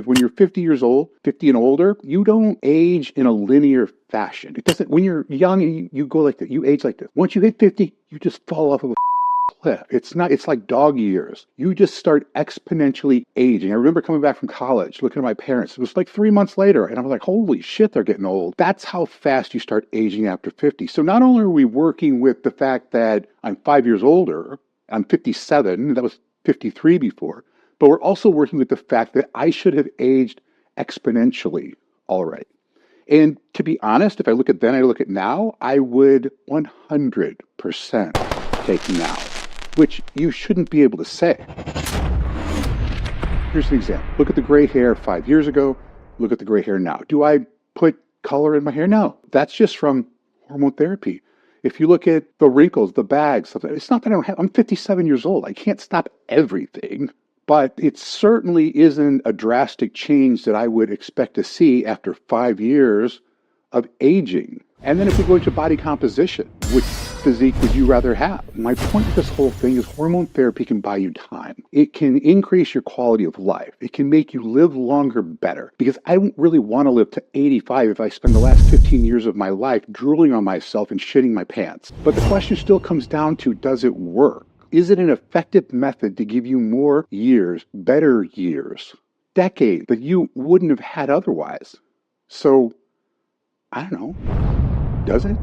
When you're 50 years old, 50 and older, you don't age in a linear fashion. It doesn't, when you're young, you go like that, you age like this. Once you hit 50, you just fall off of a cliff. It's like dog years. You just start exponentially aging. I remember coming back from college, looking at my parents. It was like 3 months later, and I was like, holy shit, they're getting old. That's how fast you start aging after 50. So not only are we working with the fact that I'm 5 years older, I'm 57, that was 53 before, but we're also working with the fact that I should have aged exponentially already. And to be honest, if I look at then, I look at now, I would 100% take now, which you shouldn't be able to say. Here's an example. Look at the gray hair 5 years ago. Look at the gray hair now. Do I put color in my hair? No. That's just from hormone therapy. If you look at the wrinkles, the bags, it's not that I don't have, I'm 57 years old. I can't stop everything. But it certainly isn't a drastic change that I would expect to see after 5 years of aging. And then if we go into body composition, which physique would you rather have? My point with this whole thing is hormone therapy can buy you time. It can increase your quality of life. It can make you live longer better. Because I don't really want to live to 85 if I spend the last 15 years of my life drooling on myself and shitting my pants. But the question still comes down to, does it work? Is it an effective method to give you more years, better years, decades that you wouldn't have had otherwise? So, I don't know. Does it?